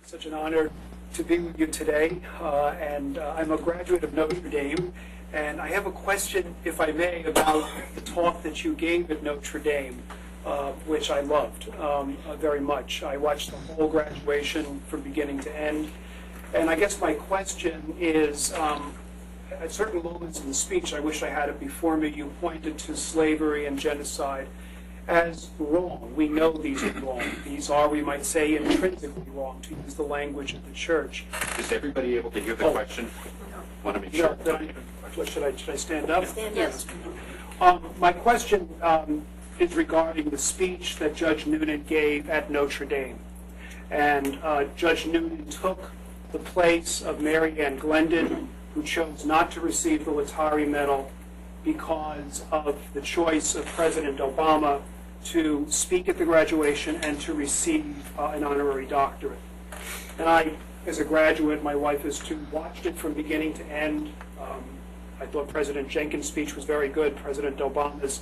Such an honor to be with you today, and I'm a graduate of Notre Dame, and I have a question, if I may, about the talk that you gave at Notre Dame, which I loved very much. I watched the whole graduation from beginning to end, and I guess my question is, at certain moments in the speech, I wish I had it before me, you pointed to slavery and genocide as wrong. We know these are wrong. These are, we might say, intrinsically wrong, to use the language of the church. Is everybody able to hear the question? Want to make sure. Should I stand up? Yes. My question is regarding the speech that Judge Noonan gave at Notre Dame. And Judge Noonan took the place of Mary Ann Glendon, who chose not to receive the Latari Medal because of the choice of President Obama to speak at the graduation and to receive an honorary doctorate. And I, as a graduate, my wife is too, watched it from beginning to end. I thought President Jenkins' speech was very good, President Obama's,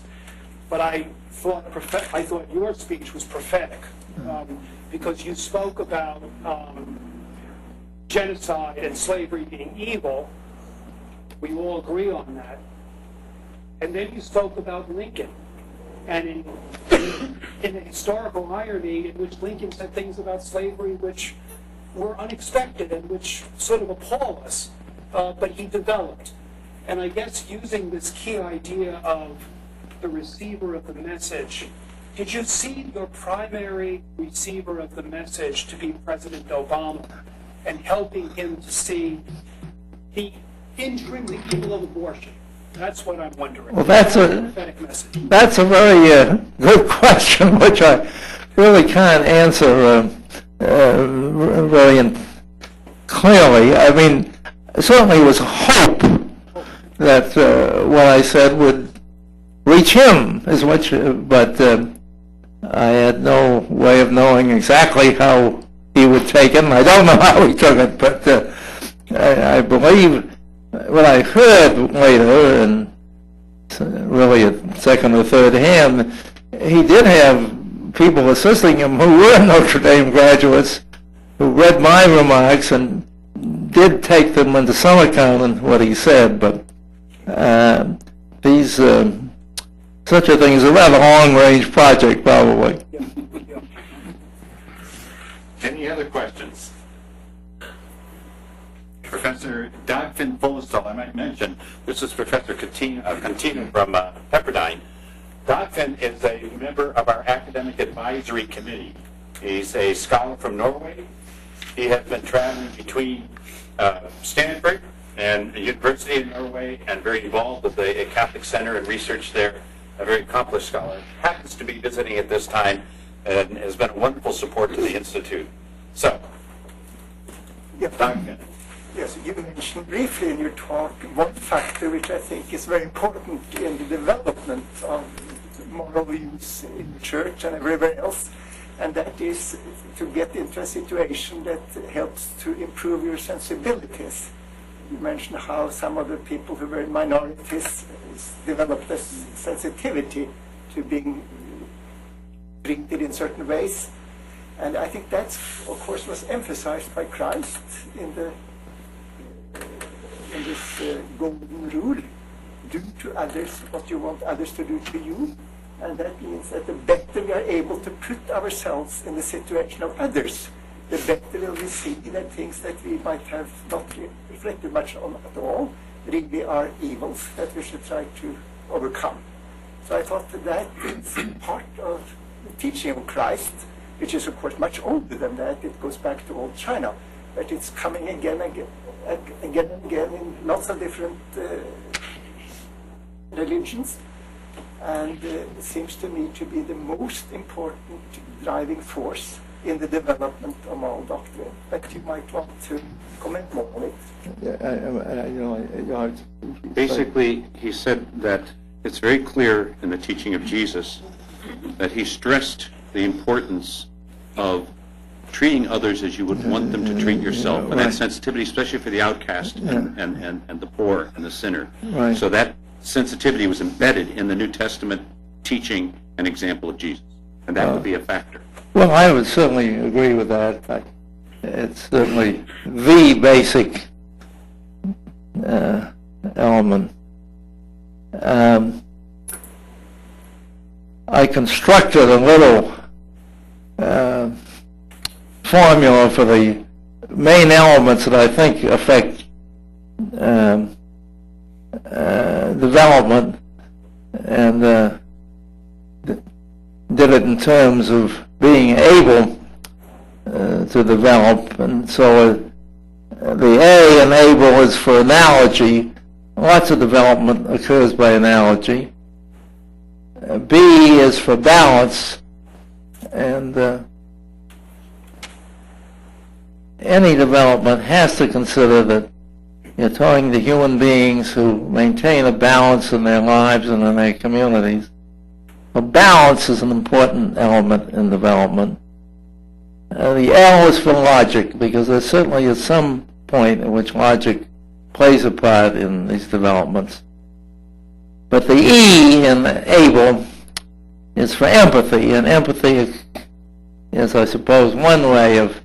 but I thought your speech was prophetic because you spoke about genocide and slavery being evil. We all agree on that. And then you spoke about Lincoln, and in a historical irony in which Lincoln said things about slavery which were unexpected and which sort of appall us, but he developed. And I guess using this key idea of the receiver of the message, did you see your primary receiver of the message to be President Obama and helping him to see the intrinsic evil of abortion? That's what I'm wondering. Well, that's a very good question, which I really can't answer very clearly. I mean, certainly it was hope that what I said would reach him as much, but I had no way of knowing exactly how he would take it, and I don't know how he took it, but I believe what I heard later, and really at second or third hand, he did have people assisting him who were Notre Dame graduates who read my remarks and did take them into some account in what he said, but these such a thing is a rather long-range project, probably. Any other questions? Professor Dagfinn Follestad, I might mention, this is Professor Contino from Pepperdine. Dagfinn is a member of our Academic Advisory Committee. He's a scholar from Norway. He has been traveling between Stanford and a university in Norway and very involved with a Catholic center and research there, a very accomplished scholar. Happens to be visiting at this time and has been a wonderful support to the Institute. So, Dagfinn. Yes, you mentioned briefly in your talk one factor which I think is very important in the development of moral views in the church and everywhere else, and that is to get into a situation that helps to improve your sensibilities. You mentioned how some of the people who were minorities developed a sensitivity to being treated in certain ways, and I think that, of course, was emphasized by Christ in this golden rule: do to others what you want others to do to you. And that means that the better we are able to put ourselves in the situation of others, the better will we see that things that we might have not reflected much on at all really are evils that we should try to overcome. So I thought that is part of the teaching of Christ, which is of course much older than that. It goes back to old China, but it's coming again and again in lots of different religions, and it seems to me to be the most important driving force in the development of moral doctrine. But you might want to comment more on it. Basically, he said that it's very clear in the teaching of Jesus that he stressed the importance of treating others as you would want them to treat yourself, and that sensitivity, especially for the outcast and the poor and the sinner. Right. So that sensitivity was embedded in the New Testament teaching and example of Jesus, and that would be a factor. Well, I would certainly agree with that. it's certainly the basic element. I constructed a little formula for the main elements that I think affect development, and did it in terms of being able to develop. And so the A in able is for analogy. Lots of development occurs by analogy. B is for balance, and any development has to consider that you're talking to human beings who maintain a balance in their lives and in their communities. Well, balance is an important element in development. The L is for logic, because there certainly is some point in which logic plays a part in these developments. But the E in able is for empathy, and empathy is, I suppose, one way of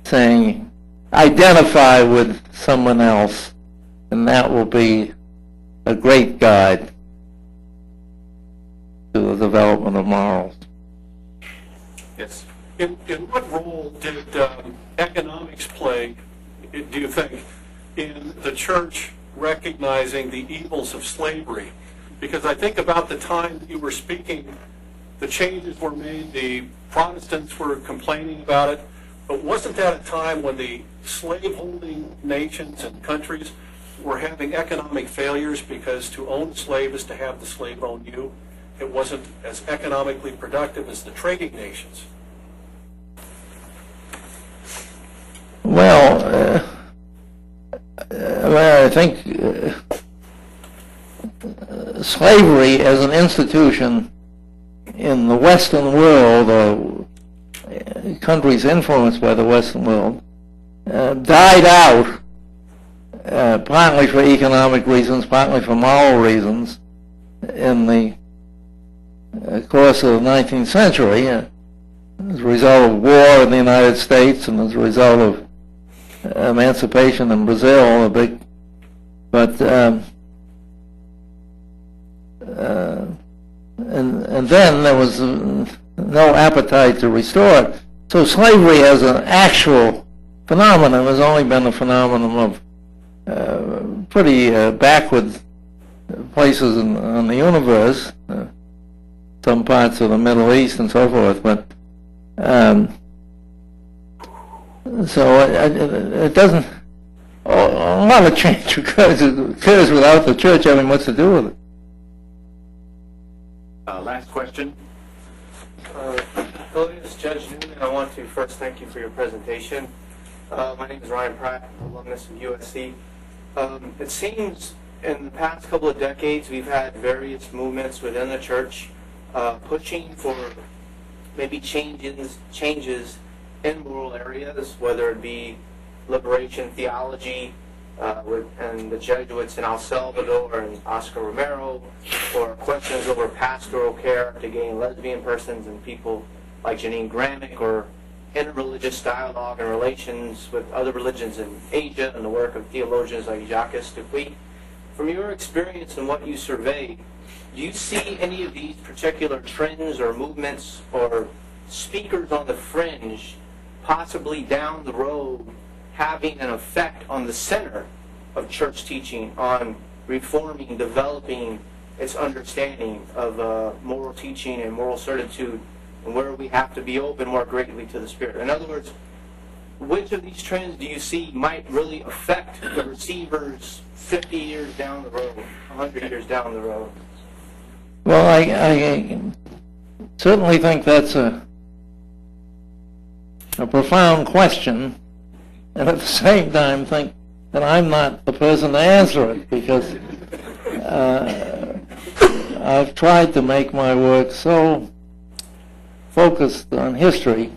saying identify with someone else, and that will be a great guide to the development of morals. Yes. In what role did economics play, do you think, in the church recognizing the evils of slavery? Because I think about the time that you were speaking, the changes were made, the Protestants were complaining about it, but wasn't that a time when the slave-holding nations and countries were having economic failures because to own a slave is to have the slave own you? It wasn't as economically productive as the trading nations. Well, I think slavery as an institution in the Western world, or countries influenced by the Western world, died out, partly for economic reasons, partly for moral reasons, in the course of the 19th century, as a result of war in the United States and as a result of emancipation in Brazil, and then there was no appetite to restore it. So slavery as an actual phenomenon has only been a phenomenon of pretty backward places in the universe, some parts of the Middle East and so forth, but so it doesn't, a lot of change occurs without the church having much to do with it. Last question. Hello, this is Judge Newman. I want to first thank you for your presentation. My name is Ryan Pratt, alumnus of USC. It seems in the past couple of decades we've had various movements within the church pushing for maybe changes in moral areas, whether it be liberation theology and the Jesuits in El Salvador and Oscar Romero, or questions over pastoral care to gay and lesbian persons and people like Janine Gramick, or interreligious dialogue and relations with other religions in Asia and the work of theologians like Jacques Dupuy. From your experience and what you survey, do you see any of these particular trends or movements or speakers on the fringe possibly down the road having an effect on the center of church teaching, on reforming, developing its understanding of moral teaching and moral certitude, and where we have to be open more greatly to the Spirit? In other words, which of these trends do you see might really affect the receivers 50 years down the road, 100 years down the road? Well, I certainly think that's a profound question, and at the same time think that I'm not the person to answer it, because I've tried to make my work so focused on history.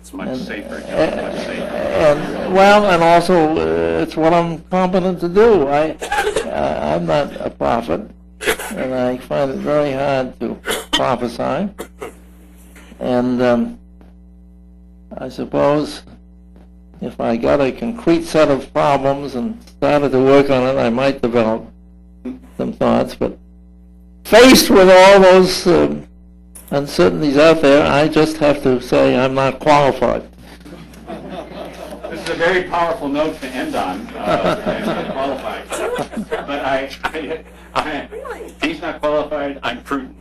It's much safer. And also it's what I'm competent to do. I'm not a prophet, and I find it very hard to prophesy. And I suppose if I got a concrete set of problems and started to work on it, I might develop some thoughts. But faced with all those uncertainties out there, I just have to say I'm not qualified. This is a very powerful note to end on. I'm not qualified. But he's not qualified, I'm prudent.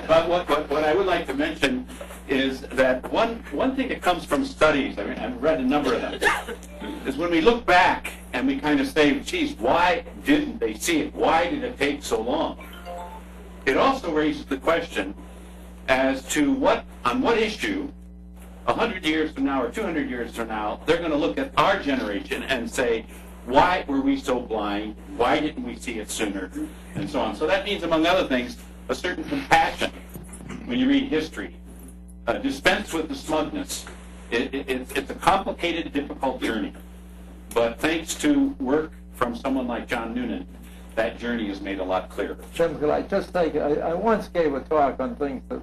But what I would like to mention is that one thing that comes from studies, I mean, I've read a number of them, is when we look back and we kind of say, geez, why didn't they see it? Why did it take so long? It also raises the question as to on what issue, 100 years from now or 200 years from now, they're going to look at our generation and say, why were we so blind? Why didn't we see it sooner? And so on. So that means, among other things, a certain compassion when you read history. Dispense with the smugness. It's a complicated, difficult journey. But thanks to work from someone like John Noonan, that journey is made a lot clearer. Jim, could I just take, I once gave a talk on things that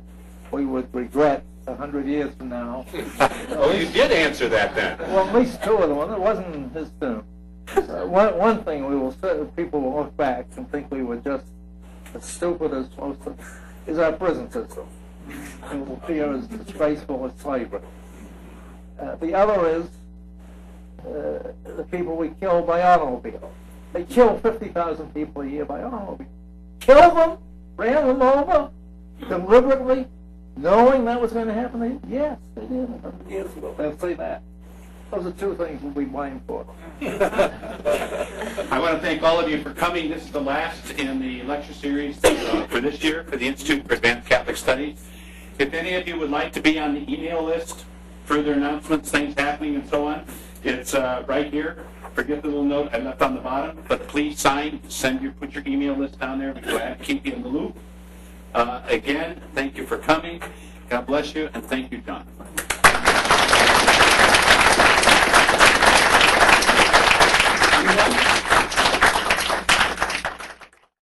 we would regret 100 years from now. Oh, you did answer that then. Well, at least two of them. It wasn't his turn. One thing people will look back and think we were just as stupid as most of them, is our prison system. It will appear as disgraceful as slavery. The other is the people we kill by automobile. They kill 50,000 people a year by automobile. Kill them? Ran them over? Deliberately? Knowing that was going to happen? Yes, they did 100 years ago. They'll say that. Those are two things we'll be blamed for. I want to thank all of you for coming. This is the last in the lecture series for this year for the Institute for Advanced Catholic Studies. If any of you would like to be on the email list, further announcements, things happening, and so on, it's right here. Forget the little note I left on the bottom, but please put your email list down there. We'll be glad to keep you in the loop. Again, thank you for coming. God bless you, and thank you, John.